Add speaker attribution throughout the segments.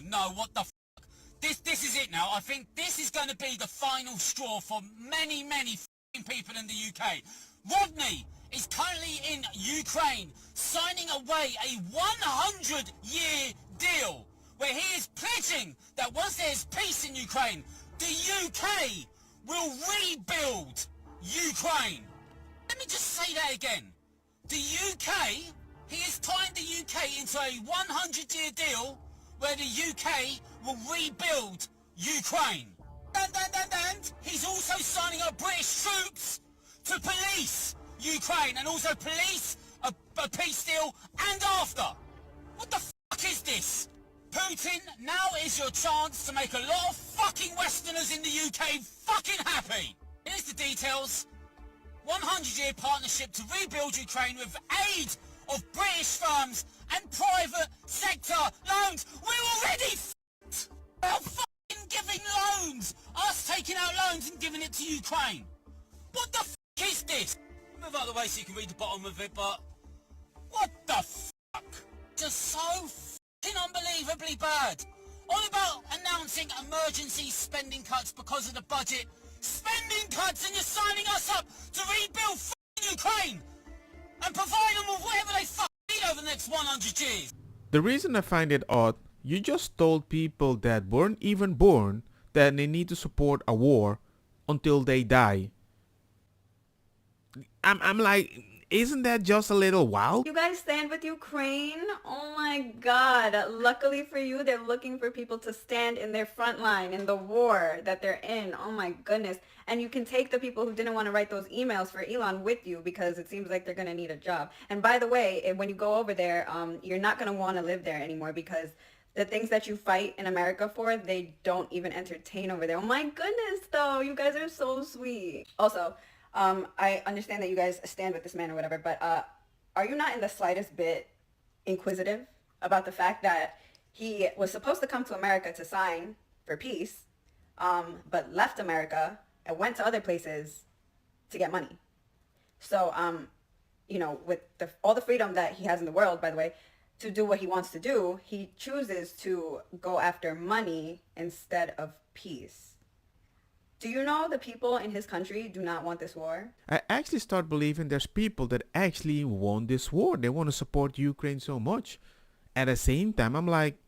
Speaker 1: no, what the f***? This is it now. I think this is going to be the final straw for many f***ing people in the UK. Rodney is currently in Ukraine signing away a 100-year deal where he is pledging that once there's peace in Ukraine, the UK will rebuild Ukraine. Let me just say that again. The UK, he has tied the UK into a 100-year deal where the UK will rebuild Ukraine. And he's also signing up British troops to police Ukraine and also police a peace deal and after. What the fuck is this? Putin, now is your chance to make a lot of fucking Westerners in the UK fucking happy. Here's the details. 100-year partnership to rebuild Ukraine with aid of British firms and private sector loans. We're already f***ed. We're fucking giving loans. Us taking out loans and giving it to Ukraine. What the fuck is this? Move out of the way so you can read the bottom of it, but what the fuck? Just so fucking unbelievably bad. All about announcing emergency spending cuts because of the budget. Spending cuts, and you're signing us up to rebuild fucking Ukraine and provide them with whatever they fucking need over the next 100 years.
Speaker 2: The reason I find it odd, you just told people that weren't even born that they need to support a war until they die. I'm like, isn't that just a little wild?
Speaker 3: You guys stand with Ukraine? Oh my god. Luckily for you, they're looking for people to stand in their front line in the war that they're in. Oh my goodness. And you can take the people who didn't want to write those emails for Elon with you because it seems like they're going to need a job. And by the way, when you go over there, you're not going to want to live there anymore because the things that you fight in America for, they don't even entertain over there. Oh my goodness, though. You guys are so sweet. Also, I understand that you guys stand with this man or whatever, but are you not in the slightest bit inquisitive about the fact that he was supposed to come to America to sign for peace, but left America and went to other places to get money? So, you know, with all the freedom that he has in the world, by the way, to do what he wants to do, he chooses to go after money instead of peace. Do you know the people in his country do not want this war?
Speaker 2: I actually start believing there's people that actually want this war. They want to support Ukraine so much. At the same time, I'm like,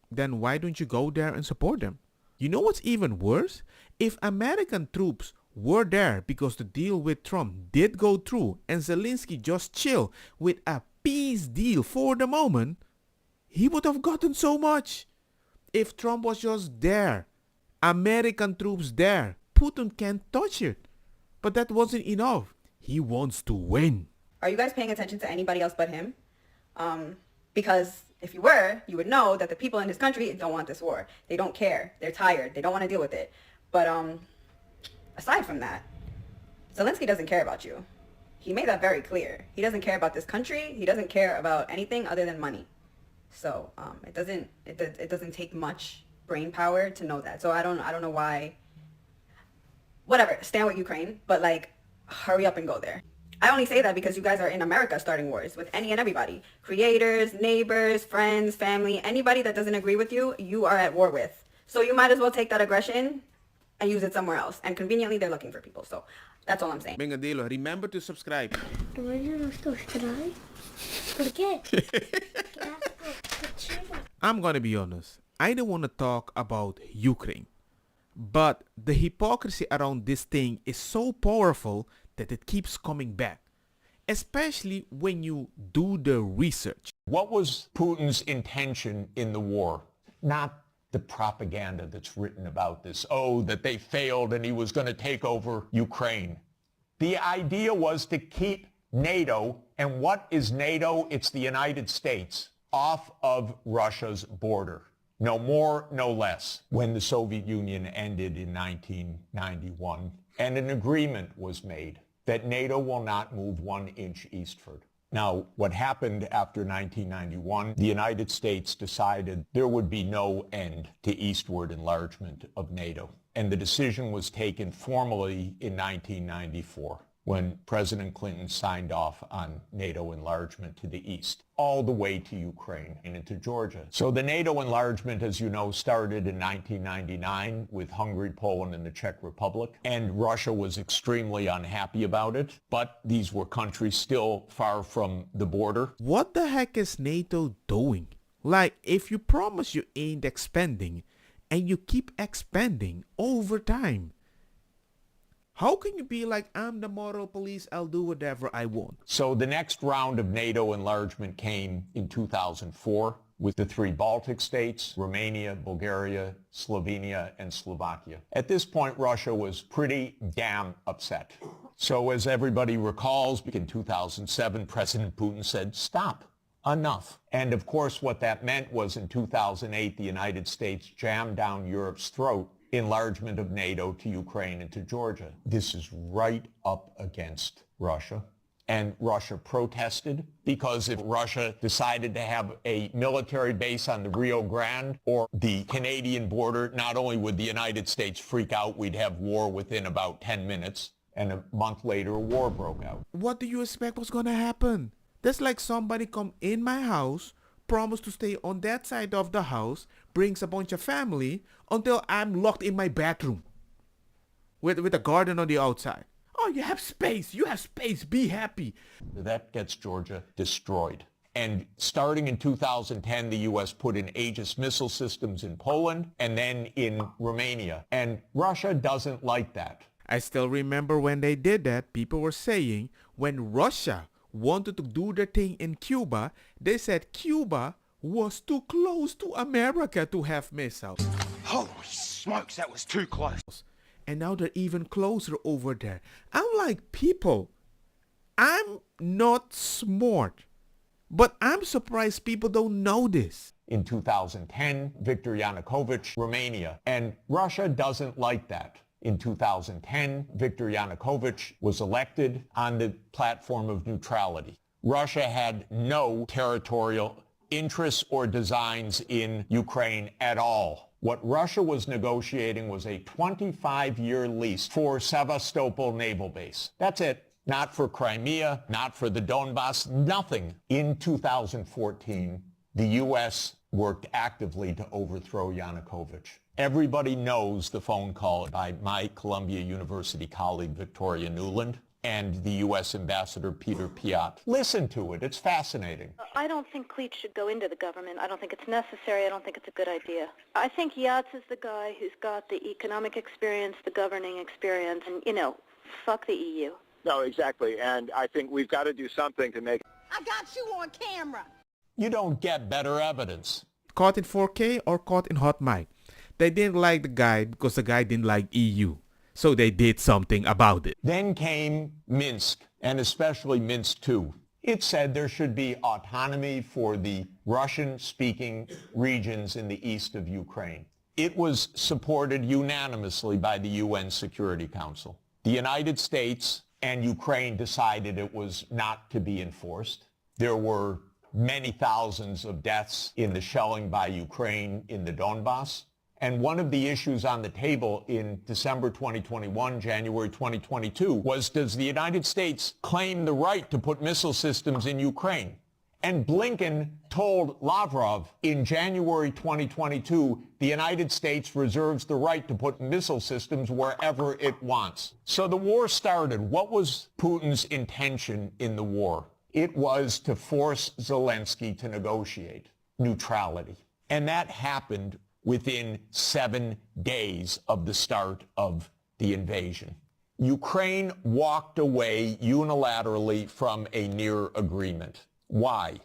Speaker 2: then why don't you go there and support them? You know what's even worse? If American troops were there because the deal with Trump did go through and Zelensky just chill with a peace deal for the moment, he would have gotten so much. If Trump was just there, American troops there, Putin can't touch it. But that wasn't enough. He wants to win.
Speaker 3: Are you guys paying attention to anybody else but him? Because if you were, you would know that the people in his country don't want this war. They don't care. They're tired. They don't want to deal with it. But aside from that, Zelensky doesn't care about you. He made that very clear. He doesn't care about this country. He doesn't care about anything other than money. So it doesn't take much brain power to know that. So I don't know why. Whatever, stand with Ukraine, but like, hurry up and go there. I only say that because you guys are in America starting wars with any and everybody. Creators, neighbors, friends, family, anybody that doesn't agree with you, you are at war with. So you might as well take that aggression and use it somewhere else. And conveniently, they're looking for people. So that's all I'm saying.
Speaker 2: Venga, dilo. Remember to subscribe. I'm gonna be honest. I don't want to talk about Ukraine. But the hypocrisy around this thing is so powerful that it keeps coming back, especially when you do the research.
Speaker 4: What was Putin's intention in the war? Not the propaganda that's written about this. Oh, that they failed and he was going to take over Ukraine. The idea was to keep NATO, and what is NATO? It's the United States, off of Russia's border. No more, no less. When the Soviet Union ended in 1991, and an agreement was made that NATO will not move 1 inch eastward. Now, what happened after 1991, the United States decided there would be no end to eastward enlargement of NATO. And the decision was taken formally in 1994. when President Clinton signed off on NATO enlargement to the east, all the way to Ukraine and into Georgia. So the NATO enlargement, as you know, started in 1999 with Hungary, Poland, and the Czech Republic, and Russia was extremely unhappy about it, but these were countries still far from the border.
Speaker 2: What the heck is NATO doing? Like, if you promise you ain't expanding, and you keep expanding over time, how can you be like, I'm the moral police, I'll do whatever I want?
Speaker 4: So the next round of NATO enlargement came in 2004 with the three Baltic states, Romania, Bulgaria, Slovenia, and Slovakia. At this point, Russia was pretty damn upset. So as everybody recalls, in 2007, President Putin said, stop. Enough. And of course, what that meant was in 2008, the United States jammed down Europe's throat enlargement of NATO to Ukraine and to Georgia. This is right up against Russia. And Russia protested because if Russia decided to have a military base on the Rio Grande or the Canadian border, not only would the United States freak out, we'd have war within about 10 minutes. And a month later, a war broke out.
Speaker 2: What do you expect was gonna happen? That's like somebody come in my house, promise to stay on that side of the house, brings a bunch of family until I'm locked in my bedroom with a garden on the outside. Oh, you have space, be happy.
Speaker 4: That gets Georgia destroyed. And starting in 2010, the U.S. put in Aegis missile systems in Poland and then in Romania. And Russia doesn't like that.
Speaker 2: I still remember when they did that, people were saying when Russia wanted to do their thing in Cuba, they said Cuba was too close to America to have missiles.
Speaker 5: Holy smokes, that was too close.
Speaker 2: And now they're even closer over there. I'm like, people, I'm not smart, but I'm surprised people don't know this.
Speaker 4: In 2010, Viktor Yanukovych, Romania, and Russia doesn't like that. In 2010, Viktor Yanukovych was elected on the platform of neutrality. Russia had no territorial interests or designs in Ukraine at all. What Russia was negotiating was a 25-year lease for Sevastopol naval base. That's it. Not for Crimea, not for the Donbass, nothing. In 2014, the U.S. worked actively to overthrow Yanukovych. Everybody knows the phone call by my Columbia University colleague, Victoria Nuland, and the U.S. Ambassador Peter Piot. Listen to it. It's fascinating.
Speaker 6: I don't think Cleach should go into the government. I don't think it's necessary. I don't think it's a good idea. I think Yats is the guy who's got the economic experience, the governing experience, and, fuck the EU.
Speaker 7: No, exactly. And I think we've got to do something to make...
Speaker 8: I got you on camera.
Speaker 4: You don't get better evidence.
Speaker 2: Caught in 4K or caught in hot mic. They didn't like the guy because the guy didn't like EU. So they did something about it.
Speaker 4: Then came Minsk, and especially Minsk II. It said there should be autonomy for the Russian-speaking regions in the east of Ukraine. It was supported unanimously by the UN Security Council. The United States and Ukraine decided it was not to be enforced. There were many thousands of deaths in the shelling by Ukraine in the Donbass. And one of the issues on the table in December 2021, January 2022, was, does the United States claim the right to put missile systems in Ukraine? And Blinken told Lavrov in January 2022, the United States reserves the right to put missile systems wherever it wants. So the war started. What was Putin's intention in the war? It was to force Zelensky to negotiate neutrality. And that happened within 7 days of the start of the invasion. Ukraine walked away unilaterally from a near agreement. Why?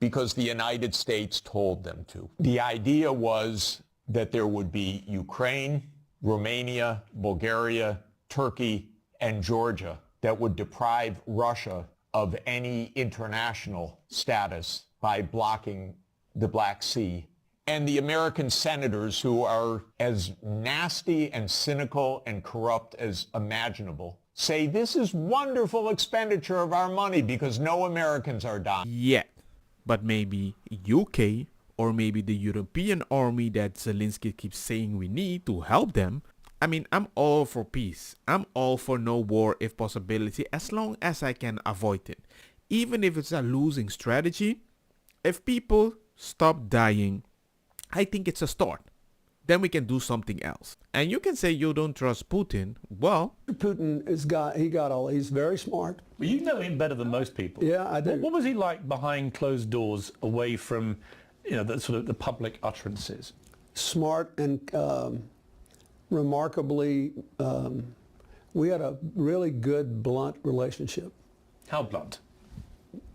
Speaker 4: Because the United States told them to. The idea was that there would be Ukraine, Romania, Bulgaria, Turkey, and Georgia that would deprive Russia of any international status by blocking the Black Sea. And the American senators, who are as nasty and cynical and corrupt as imaginable, say this is wonderful expenditure of our money because no Americans are dying.
Speaker 2: Yet. But maybe UK or maybe the European army that Zelensky keeps saying we need to help them I mean, I'm all for peace. I'm all for no war if possibility, as long as I can avoid it. Even if it's a losing strategy, if people stop dying, I think it's a start. Then we can do something else. And you can say you don't trust Putin. Well,
Speaker 9: Putin he's very smart.
Speaker 10: Well, you know him better than most people.
Speaker 9: Yeah, I do.
Speaker 10: What was he like behind closed doors, away from, the sort of the public utterances?
Speaker 9: Smart and remarkably, we had a really good, blunt relationship.
Speaker 10: How blunt?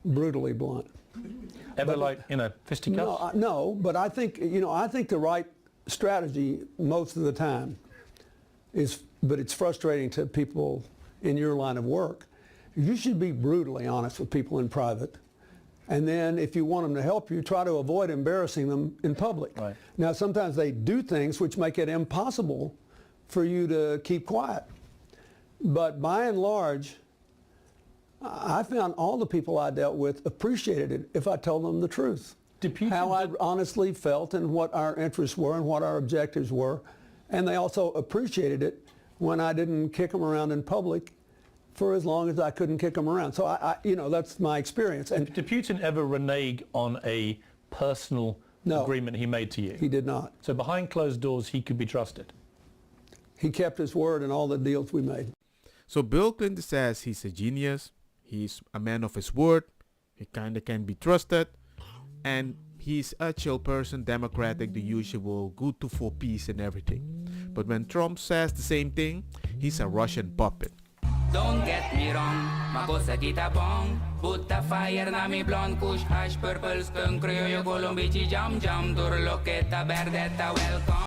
Speaker 9: Brutally blunt.
Speaker 10: Ever fisticuffs?
Speaker 9: No, but I think the right strategy most of the time but it's frustrating to people in your line of work. You should be brutally honest with people in private. And then if you want them to help you, try to avoid embarrassing them in public.
Speaker 10: Right.
Speaker 9: Now, sometimes they do things which make it impossible for you to keep quiet. But by and large, I found all the people I dealt with appreciated it if I told them the truth. How I honestly felt and what our interests were and what our objectives were. And they also appreciated it when I didn't kick them around in public for as long as I couldn't kick them around. So that's my experience. And
Speaker 10: did Putin ever renege on a personal agreement he made to you?
Speaker 9: He did not.
Speaker 10: So behind closed doors, he could be trusted?
Speaker 9: He kept his word in all the deals we made.
Speaker 2: So Bill Clinton says he's a genius. He's a man of his word. He kind of can be trusted. And he's a chill person, democratic, the usual, good for peace and everything. But when Trump says the same thing, he's a Russian puppet.
Speaker 11: Don't get me wrong, ma cosa dita bong. Butta fire na mi blonde, kush hash, purple skunk, criollo, colombici, jam, dur, loqueta, verdetta, welcome.